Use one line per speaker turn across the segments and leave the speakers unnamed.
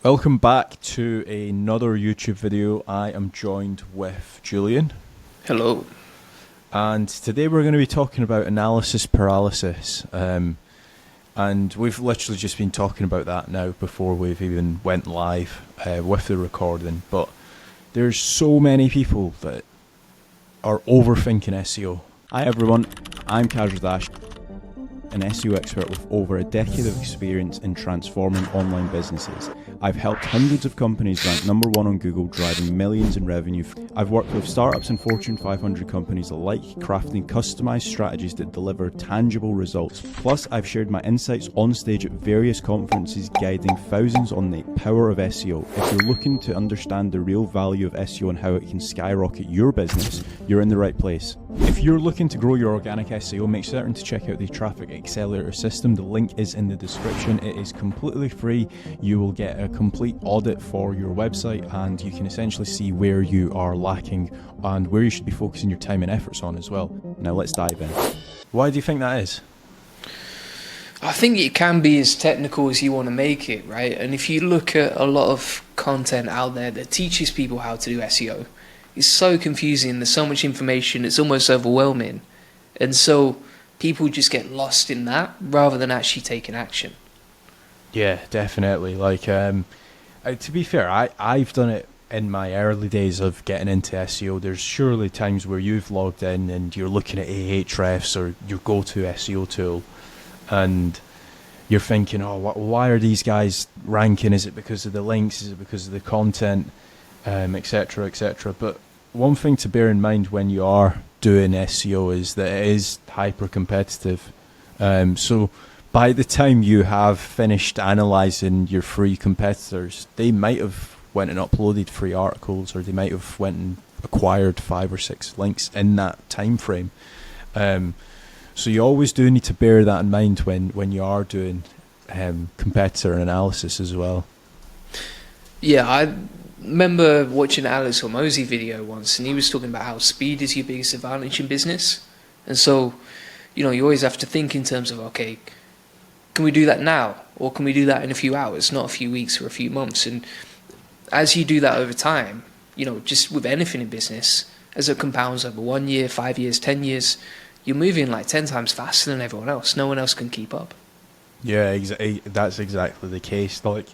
Welcome back to another YouTube video. I am joined with Julian.
Hello.
And today we're going to be talking about analysis paralysis. And we've literally just been talking about that now before we've even went live with the recording. But there's so many people that are overthinking SEO. Hi everyone, I'm Kaz Dash, an SEO expert with over a decade of experience in transforming online businesses. I've helped hundreds of companies rank #1 on Google, driving millions in revenue. I've worked with startups and Fortune 500 companies alike, crafting customized strategies that deliver tangible results. Plus, I've shared my insights on stage at various conferences, guiding thousands on the power of SEO. If you're looking to understand the real value of SEO and how it can skyrocket your business, you're in the right place. If you're looking to grow your organic SEO, make certain to check out the Traffic Accelerator system. The link is in the description. It is completely free. You will get a complete audit for your website, and you can essentially see where you are lacking and where you should be focusing your time and efforts on as well. Now let's dive in. Why do you think that is?
I think it can be as technical as you want to make it, right? And if you look at a lot of content out there that teaches people how to do SEO, it's so confusing. There's so much information. It's almost overwhelming. And so people just get lost in that rather than actually taking action.
Yeah, definitely. Like, to be fair, I've done it in my early days of getting into SEO. There's surely times where you've logged in and you're looking at Ahrefs or your go-to SEO tool, and you're thinking, oh, why are these guys ranking? Is it because of the links? Is it because of the content, etc., etc.? But one thing to bear in mind when you are doing SEO is that it is hyper competitive. So by the time you have finished analysing your free competitors, they might have went and uploaded free articles, or they might have went and acquired 5 or 6 links in that time frame. So you always do need to bear that in mind when you are doing competitor analysis as well.
Yeah, I remember watching an Alex Hormozy video once, and he was talking about how speed is your biggest advantage in business. And so, you always have to think in terms of, okay, can we do that now? Or can we do that in a few hours, not a few weeks or a few months? And as you do that over time, just with anything in business, as it compounds over 1 year, 5 years, 10 years, you're moving like 10 times faster than everyone else. No one else can keep up.
Yeah, that's exactly the case. Like,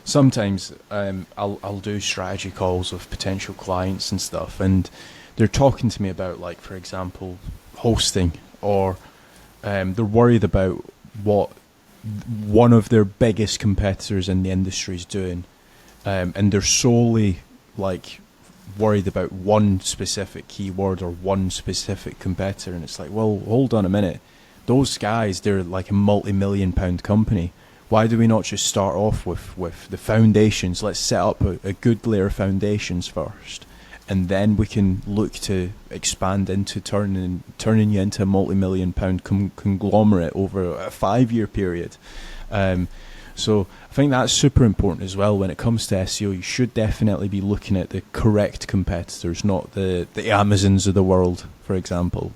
sometimes I'll do strategy calls with potential clients and stuff, and they're talking to me about, like, for example, hosting, or they're worried about what one of their biggest competitors in the industry is doing, and they're solely like worried about one specific keyword or one specific competitor. And it's like, well, hold on a minute, those guys, they're like a multi-million-pound company. Why do we not just start off with the foundations? Let's set up a good layer of foundations first, and then we can look to expand into turning you into a multi-million-pound conglomerate over a 5-year period. So I think that's super important as well. When it comes to SEO, you should definitely be looking at the correct competitors, not the Amazons of the world, for example.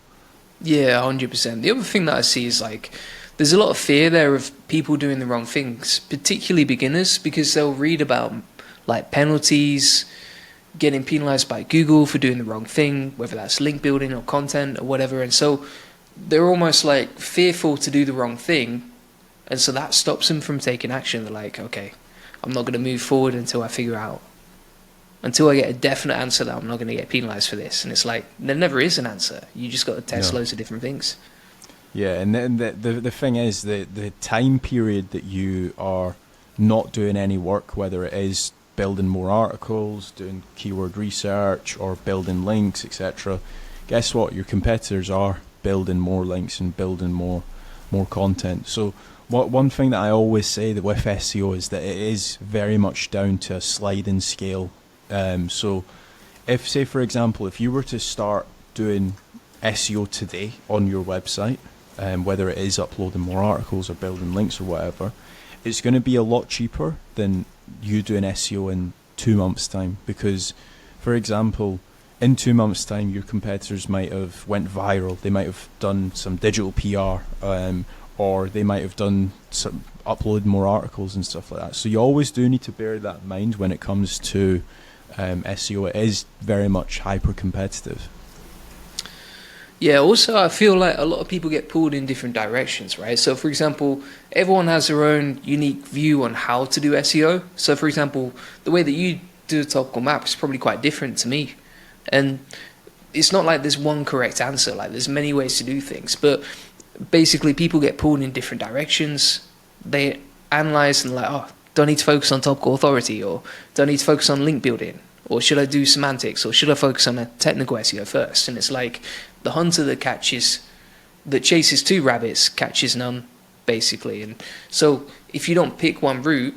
Yeah, 100%. The other thing that I see is, like, there's a lot of fear there of people doing the wrong things, particularly beginners, because they'll read about, like, penalties, getting penalized by Google for doing the wrong thing, whether that's link building or content or whatever. And so they're almost like fearful to do the wrong thing. And so that stops them from taking action. They're like, okay, I'm not going to move forward until I get a definite answer that I'm not going to get penalized for this. And it's like, there never is an answer. You just got to test loads of different things.
Yeah, and then the thing is, the time period that you are not doing any work, whether it is building more articles, doing keyword research, or building links, etc., guess what? Your competitors are building more links and building more content. So one thing that I always say that with SEO is that it is very much down to a sliding scale. So if, say for example, if you were to start doing SEO today on your website, whether it is uploading more articles or building links or whatever, it's going to be a lot cheaper than you doing SEO in 2 months' time. Because, for example, in 2 months' time, your competitors might have went viral. They might have done some digital PR, or they might have done some upload more articles and stuff like that. So you always do need to bear that in mind when it comes to SEO. It is very much hyper competitive.
Yeah, also I feel like a lot of people get pulled in different directions, right? So for example, everyone has their own unique view on how to do SEO. So for example, the way that you do a topical map is probably quite different to me. And it's not like there's one correct answer, like there's many ways to do things. But basically people get pulled in different directions. They analyze and like, oh, do I need to focus on topical authority, or do I need to focus on link building, or should I do semantics, or should I focus on a technical SEO first? And it's like the hunter that chases two rabbits catches none, basically. And so if you don't pick one route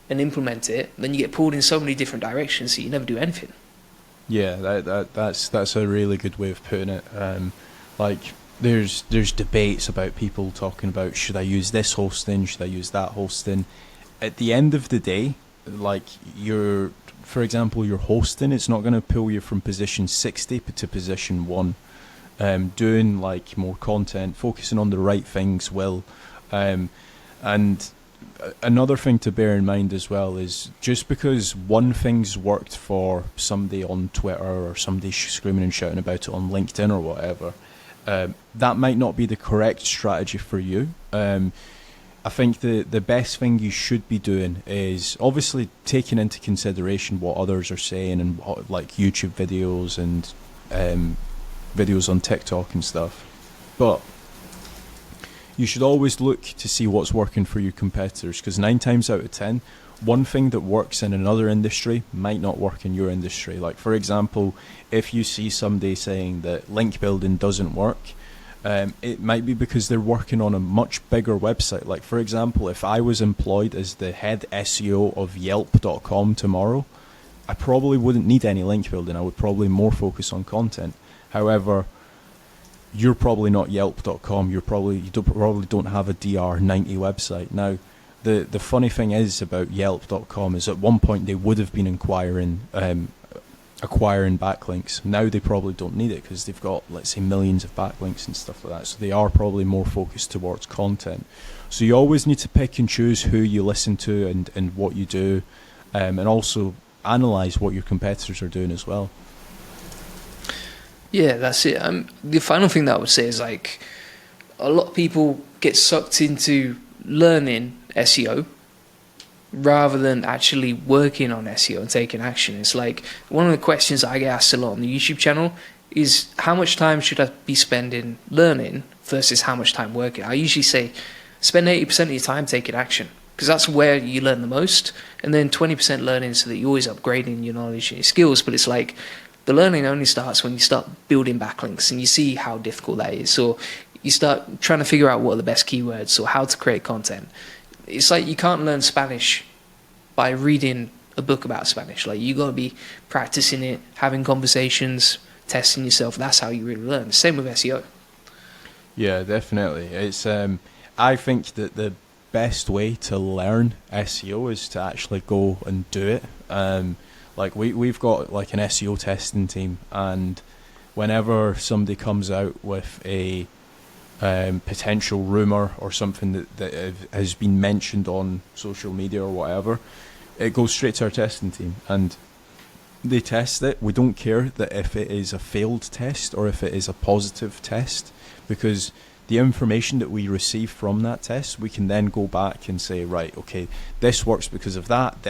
and implement it, then you get pulled in so many different directions that you never do anything.
Yeah, that's a really good way of putting it. Like there's debates about people talking about, should I use this hosting, should I use that hosting? At the end of the day, like for example, your hosting, it's not going to pull you from position 60 to position 1. Doing like more content, focusing on the right things will. And another thing to bear in mind as well is, just because one thing's worked for somebody on Twitter or somebody screaming and shouting about it on LinkedIn or whatever, that might not be the correct strategy for you. I think the best thing you should be doing is obviously taking into consideration what others are saying, and like YouTube videos and videos on TikTok and stuff. But you should always look to see what's working for your competitors, because 9 times out of 10, one thing that works in another industry might not work in your industry. Like for example, if you see somebody saying that link building doesn't work, it might be because they're working on a much bigger website. Like for example, if I was employed as the head SEO of Yelp.com tomorrow, I probably wouldn't need any link building. I would probably more focus on content. However, you're probably not Yelp.com. You probably don't have a DR90 website. Now, the funny thing is about Yelp.com is at one point they would have been acquiring backlinks. Now they probably don't need it because they've got, let's say, millions of backlinks and stuff like that. So they are probably more focused towards content. So you always need to pick and choose who you listen to and what you do, and also analyze what your competitors are doing as well.
Yeah, that's it. The final thing that I would say is, like, a lot of people get sucked into learning SEO rather than actually working on SEO and taking action. It's like, one of the questions I get asked a lot on the YouTube channel is, how much time should I be spending learning versus how much time working? I usually say spend 80% of your time taking action, because that's where you learn the most, and then 20% learning so that you're always upgrading your knowledge and your skills. But it's like, the learning only starts when you start building backlinks and you see how difficult that is, or you start trying to figure out what are the best keywords or how to create content. It's like, you can't learn Spanish by reading a book about Spanish. Like, you got to be practicing it, having conversations, testing yourself. That's how you really learn. Same with SEO.
Yeah, definitely. It's I think that the best way to learn SEO is to actually go and do it. Like we've got like an SEO testing team, and whenever somebody comes out with a potential rumor or something that has been mentioned on social media or whatever, it goes straight to our testing team and they test it. We don't care that if it is a failed test or if it is a positive test, because the information that we receive from that test, we can then go back and say, right, okay, this works because of that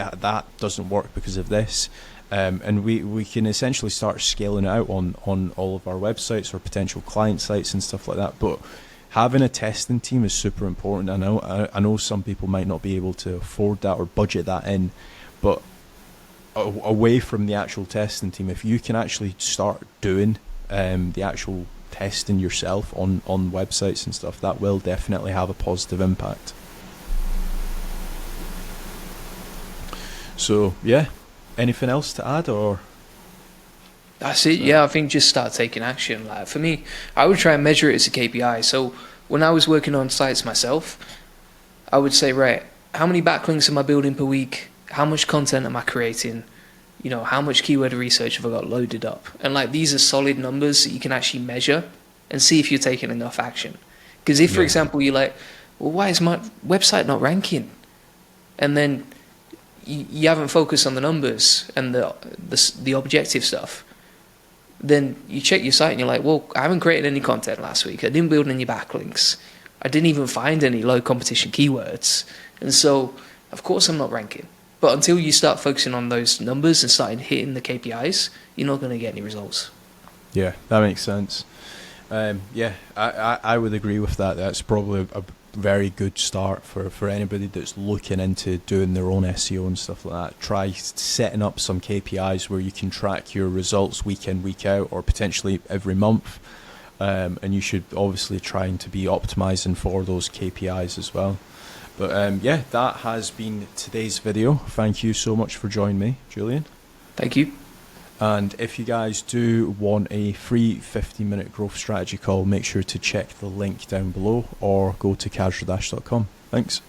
doesn't work because of this. And we can essentially start scaling it out on all of our websites or potential client sites and stuff like that. But having a testing team is super important. I know some people might not be able to afford that or budget that in, but away from the actual testing team, if you can actually start doing the actual testing yourself on websites and stuff, that will definitely have a positive impact. So yeah, anything else to add, or?
That's it. Yeah, I think just start taking action. Like, for me, I would try and measure it as a KPI. So when I was working on sites myself, I would say, right, how many backlinks am I building per week? How much content am I creating? You know, how much keyword research have I got loaded up? And like, these are solid numbers that you can actually measure and see if you're taking enough action. Because if, for example, you're like, well, why is my website not ranking? And then you haven't focused on the numbers and the objective stuff. Then you check your site and you're like, well, I haven't created any content last week. I didn't build any backlinks. I didn't even find any low competition keywords. And so, of course, I'm not ranking. But until you start focusing on those numbers and starting hitting the KPIs, you're not going to get any results.
Yeah, that makes sense. Yeah, I would agree with that. That's probably a very good start for anybody that's looking into doing their own SEO and stuff like that. Try setting up some KPIs where you can track your results week in, week out, or potentially every month. And you should obviously trying to be optimizing for those KPIs as well. But yeah, that has been today's video. Thank you so much for joining me, Julian.
Thank you.
And if you guys do want a free 15-minute growth strategy call, make sure to check the link down below or go to casualdash.com. Thanks.